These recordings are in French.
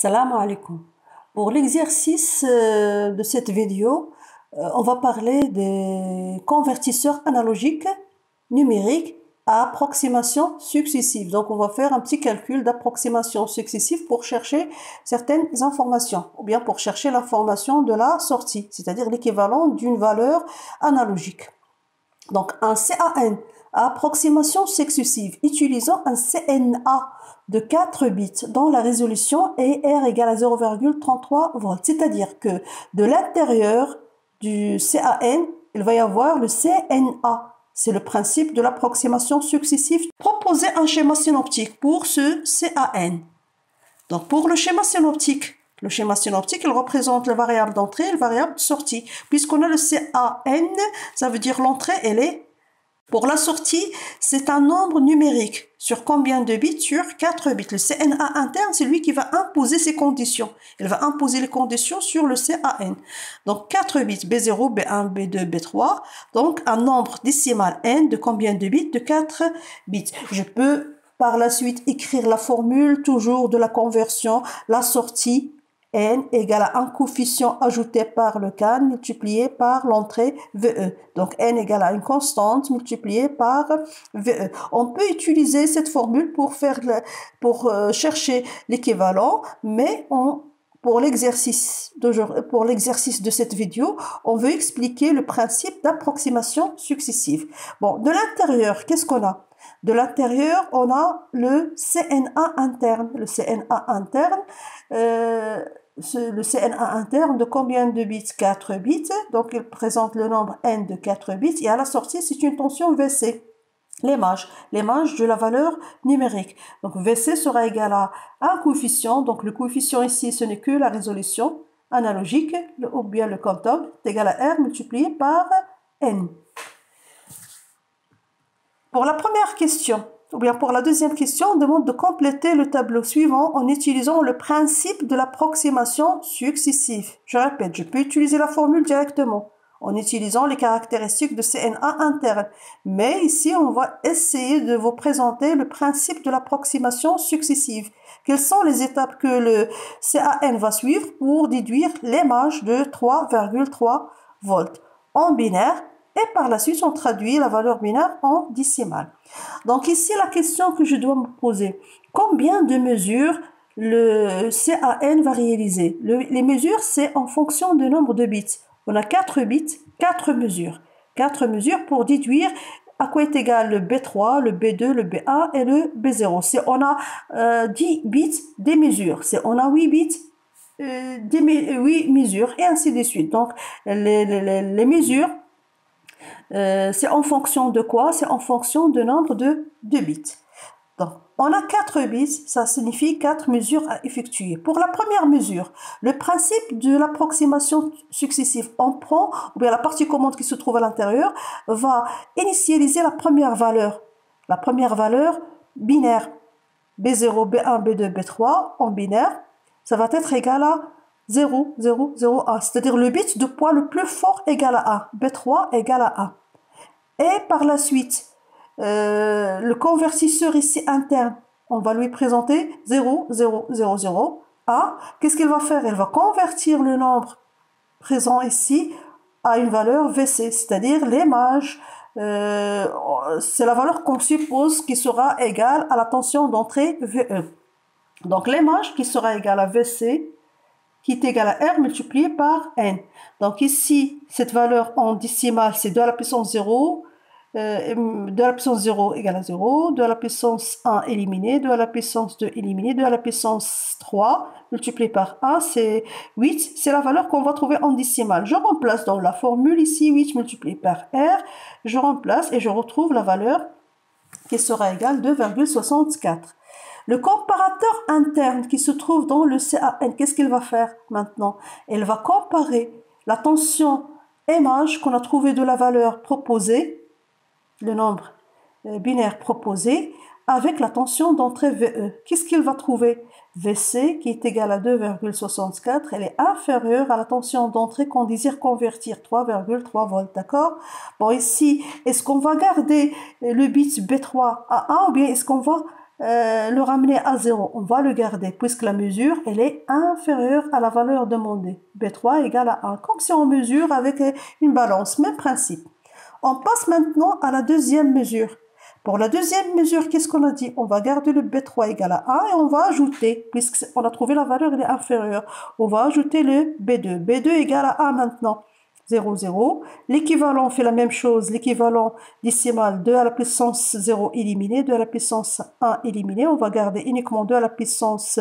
Salam alaikum. Pour l'exercice de cette vidéo, on va parler des convertisseurs analogiques numériques à approximation successive. Donc, on va faire un petit calcul d'approximation successive pour chercher certaines informations, ou bien pour chercher l'information de la sortie, c'est-à-dire l'équivalent d'une valeur analogique. Donc, un CAN à approximation successive utilisant un CNA de 4 bits dont la résolution est R égale à 0,33 volts. C'est-à-dire que de l'intérieur du CAN, il va y avoir le CNA. C'est le principe de l'approximation successive. Proposer un schéma synoptique pour ce CAN. Donc, pour le schéma synoptique, il représente la variable d'entrée et la variable de sortie. Puisqu'on a le CAN, ça veut dire l'entrée, elle est. Pour la sortie, c'est un nombre numérique. Sur combien de bits? Sur 4 bits. Le CNA interne, c'est lui qui va imposer ses conditions. Il va imposer les conditions sur le CAN. Donc, 4 bits, B0, B1, B2, B3. Donc, un nombre décimal n de combien de bits? De 4 bits. Je peux par la suite écrire la formule toujours de la conversion, la sortie n égale à un coefficient ajouté par le CAN multiplié par l'entrée VE. Donc n égale à une constante multipliée par VE. On peut utiliser cette formule pour chercher l'équivalent, mais pour l'exercice de cette vidéo, on veut expliquer le principe d'approximation successive. Bon, de l'intérieur, qu'est-ce qu'on a? De l'intérieur, on a le CNA interne. Le CNA interne, de combien de bits? 4 bits. Donc, il présente le nombre n de 4 bits. Et à la sortie, c'est une tension VC. L'image de la valeur numérique. Donc, VC sera égal à un coefficient. Donc, le coefficient ici, ce n'est que la résolution analogique, ou bien le quantum, est égal à R multiplié par N. Pour la première question, ou bien pour la deuxième question, on demande de compléter le tableau suivant en utilisant le principe de l'approximation successive. Je répète, je peux utiliser la formule directement en utilisant les caractéristiques de CNA interne. Mais ici, on va essayer de vous présenter le principe de l'approximation successive. Quelles sont les étapes que le CAN va suivre pour déduire l'image de 3,3 volts en binaire? Et par la suite, on traduit la valeur binaire en décimale. Donc ici, la question que je dois me poser, combien de mesures le CAN va réaliser? Les mesures, c'est en fonction du nombre de bits. On a 4 bits, 4 mesures. 4 mesures pour déduire à quoi est égal le B3, le B2, le B1 et le B0. Si on a 10 bits, des mesures. Si on a 8 bits, 8 mesures, et ainsi de suite. Donc, les mesures, c'est en fonction de quoi? C'est en fonction du nombre de bits. Donc, on a 4 bits, ça signifie 4 mesures à effectuer. Pour la première mesure, le principe de l'approximation successive, on prend, ou bien la partie commande qui se trouve à l'intérieur, va initialiser la première valeur. La première valeur binaire, B0, B1, B2, B3, en binaire, ça va être égal à 0, 0, 0, 1. C'est-à-dire le bit de poids le plus fort égal à 1. B3 égale à 1. Et par la suite, le convertisseur ici interne, on va lui présenter 0, 0, 0, 0, 1. Qu'est-ce qu'il va faire? Il va convertir le nombre présent ici à une valeur VC, c'est-à-dire l'image. C'est la valeur qu'on suppose qui sera égale à la tension d'entrée VE. Donc l'image qui sera égale à VC, qui est égal à R multiplié par N. Donc ici, cette valeur en décimale, c'est 2 à la puissance 0, 2 à la puissance 0 égale à 0, 2 à la puissance 1 éliminé, 2 à la puissance 2 éliminé, 2 à la puissance 3 multiplié par 1, c'est 8, c'est la valeur qu'on va trouver en décimale. Je remplace dans la formule ici 8 multiplié par R, je remplace et je retrouve la valeur qui sera égale à 2,64. Le comparateur interne qui se trouve dans le CAN, qu'est-ce qu'il va faire maintenant? Il va comparer la tension image qu'on a trouvée de la valeur proposée, le nombre binaire proposé, avec la tension d'entrée VE. Qu'est-ce qu'il va trouver? VC, qui est égal à 2,64, elle est inférieure à la tension d'entrée qu'on désire convertir, 3,3 volts, d'accord? Bon, ici, est-ce qu'on va garder le bit B3 à 1 ou bien est-ce qu'on va le ramener à 0, on va le garder puisque la mesure elle est inférieure à la valeur demandée. B3 égale à 1, comme si on mesure avec une balance, même principe. On passe maintenant à la deuxième mesure. Pour la deuxième mesure, qu'est-ce qu'on a dit? On va garder le B3 égale à 1 et on va ajouter, puisqu'on a trouvé la valeur elle est inférieure, on va ajouter le B2. B2 égale à 1 maintenant. 0, 0. L'équivalent fait la même chose. L'équivalent décimal 2 à la puissance 0 éliminé, 2 à la puissance 1 éliminé. On va garder uniquement 2 à la puissance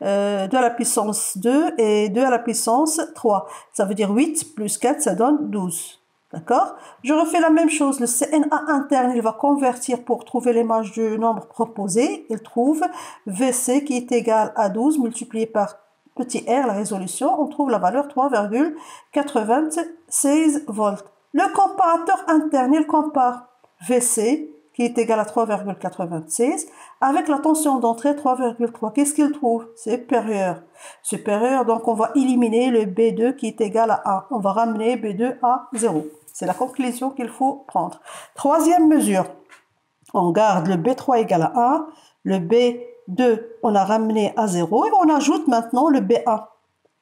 2 à la puissance 2 et 2 à la puissance 3. Ça veut dire 8 plus 4, ça donne 12. D'accord? Je refais la même chose. Le CNA interne, il va convertir pour trouver l'image du nombre proposé. Il trouve VC qui est égal à 12 multiplié par petit r, la résolution. On trouve la valeur 3,96 volts. Le comparateur interne, il compare VC qui est égal à 3,96 avec la tension d'entrée 3,3. Qu'est-ce qu'il trouve? Supérieur. Supérieur, donc on va éliminer le B2 qui est égal à 1. On va ramener B2 à 0. C'est la conclusion qu'il faut prendre. Troisième mesure. On garde le B3 égal à 1. Le B2, on a ramené à 0. Et on ajoute maintenant le B1.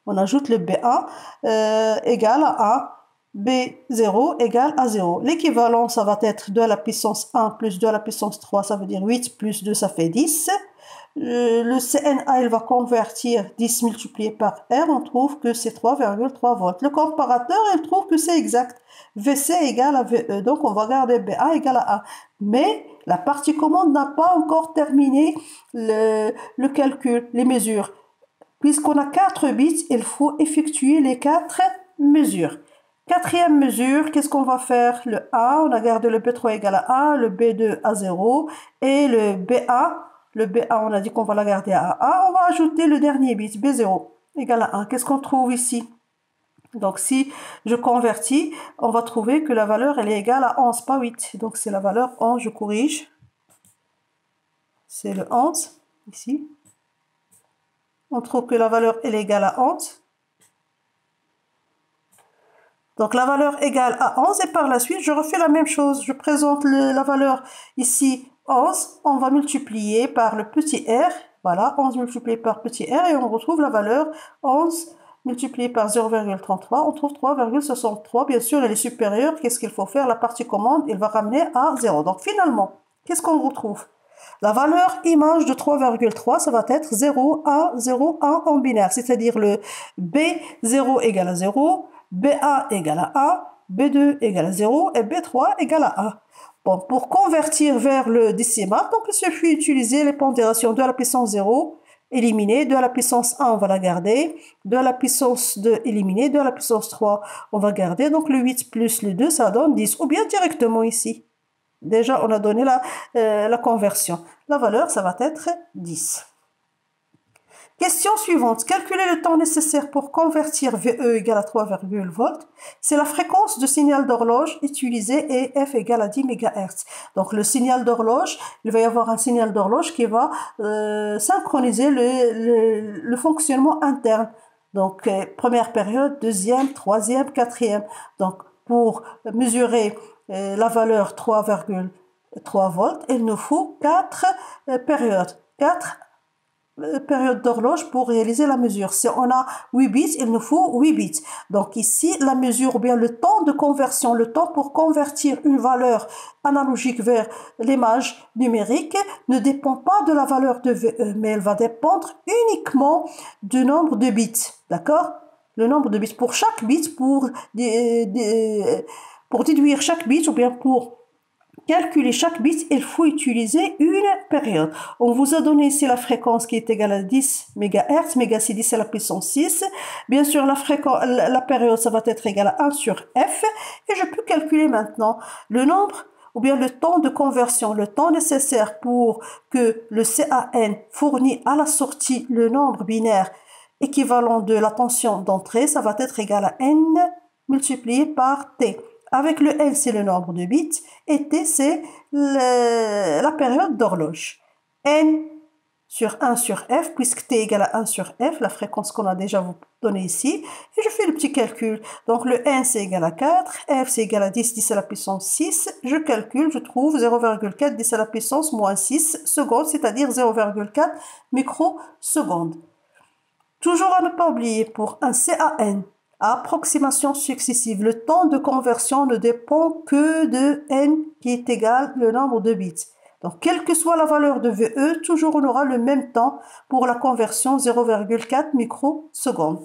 On ajoute le B1 égal à 1. B0 égale à 0. L'équivalent, ça va être 2 à la puissance 1 plus 2 à la puissance 3, ça veut dire 8 plus 2, ça fait 10. Le CNA, il va convertir 10 multiplié par R, on trouve que c'est 3,3 volts. Le comparateur, il trouve que c'est exact. VC égale à VE, donc on va garder BA égale à 1. Mais la partie commande n'a pas encore terminé le calcul, les mesures. Puisqu'on a 4 bits, il faut effectuer les 4 mesures. Quatrième mesure, qu'est-ce qu'on va faire? Le A, on a gardé le B3 égale à 1, le B2 à 0 et le BA. Le BA, on a dit qu'on va la garder à 1. On va ajouter le dernier bit, B0 égale à 1. Qu'est-ce qu'on trouve ici? Donc, si je convertis, on va trouver que la valeur, elle est égale à 11, pas 8. Donc, c'est la valeur 11, je corrige. C'est le 11, ici. On trouve que la valeur, elle est égale à 11. Donc, la valeur égale à 11 et par la suite, je refais la même chose. Je présente la valeur ici 11. On va multiplier par le petit r. Voilà, 11 multiplié par petit r et on retrouve la valeur 11 multiplié par 0,33. On trouve 3,63. Bien sûr, elle est supérieure. Qu'est-ce qu'il faut faire? La partie commande, il va ramener à 0. Donc, finalement, qu'est-ce qu'on retrouve? La valeur image de 3,3, ça va être 0, 1, 0, 1 en binaire. C'est-à-dire le B0 égale à 0. B1 égale à 1, B2 égale à 0 et B3 égale à 1. Bon, pour convertir vers le décimal, donc il suffit d'utiliser les pondérations 2 à la puissance 0, éliminer, 2 à la puissance 1, on va la garder, 2 à la puissance 2, éliminer, 2 à la puissance 3, on va garder, donc le 8 plus le 2, ça donne 10, ou bien directement ici. Déjà, on a donné la conversion. La valeur, ça va être 10. Question suivante. Calculer le temps nécessaire pour convertir VE égale à 3,0 volts. C'est la fréquence de signal d'horloge utilisée et F égale à 10 MHz. Donc, le signal d'horloge, il va y avoir un signal d'horloge qui va synchroniser le fonctionnement interne. Donc, première période, deuxième, troisième, quatrième. Donc, pour mesurer la valeur 3,3 volts, il nous faut 4 périodes. 4 période d'horloge pour réaliser la mesure. Si on a 8 bits, il nous faut 8 bits. Donc ici, la mesure ou bien le temps de conversion, le temps pour convertir une valeur analogique vers l'image numérique ne dépend pas de la valeur de VE, mais elle va dépendre uniquement du nombre de bits. D'accord? Le nombre de bits pour chaque bit, pour déduire chaque bit ou bien pour calculer chaque bit, il faut utiliser une période. On vous a donné ici la fréquence qui est égale à 10 MHz. Méga, c'est 10 à la puissance 6. Bien sûr, la période, ça va être égal à 1 sur F. Et je peux calculer maintenant le nombre ou bien le temps de conversion, le temps nécessaire pour que le CAN fournit à la sortie le nombre binaire équivalent de la tension d'entrée. Ça va être égal à N multiplié par T. Avec le N, c'est le nombre de bits, et T, c'est la période d'horloge. N sur 1 sur f, puisque t égale à 1 sur f, la fréquence qu'on a déjà vous donnée ici, et je fais le petit calcul. Donc le n c'est égal à 4, f c'est égal à 10, 10 à la puissance 6, je calcule, je trouve 0,4, 10 à la puissance moins 6 secondes, c'est-à-dire 0,4 microsecondes. Toujours à ne pas oublier, pour un CAN, à approximation successive, le temps de conversion ne dépend que de n qui est égal le nombre de bits. Donc, quelle que soit la valeur de VE, toujours on aura le même temps pour la conversion 0,4 microsecondes.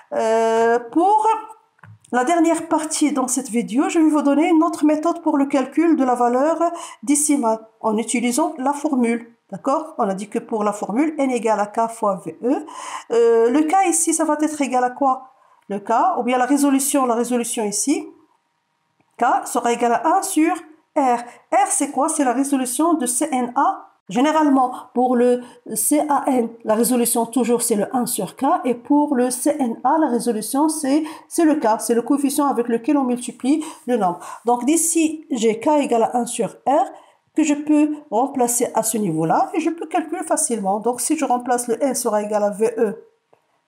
Pour la dernière partie dans cette vidéo, je vais vous donner une autre méthode pour le calcul de la valeur décimale en utilisant la formule. D'accord? On a dit que pour la formule, n égale à k fois VE. Le k ici, ça va être égal à quoi? Le k, ou bien la résolution ici, k sera égal à 1 sur R. R, c'est quoi? C'est la résolution de CNA. Généralement, pour le CAN, la résolution toujours c'est le 1 sur K. Et pour le CNA, la résolution c'est le K. C'est le coefficient avec lequel on multiplie le nombre. Donc d'ici, j'ai K égale à 1 sur R que je peux remplacer à ce niveau-là. Et je peux calculer facilement. Donc si je remplace le N sera égal à VE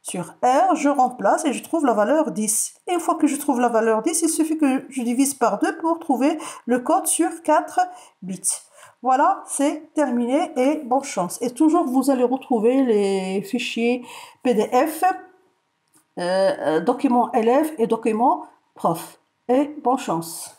sur R, je remplace et je trouve la valeur 10. Et une fois que je trouve la valeur 10, il suffit que je divise par 2 pour trouver le code sur 4 bits. Voilà, c'est terminé et bonne chance. Et toujours, vous allez retrouver les fichiers PDF, documents élèves et documents prof. Et bonne chance.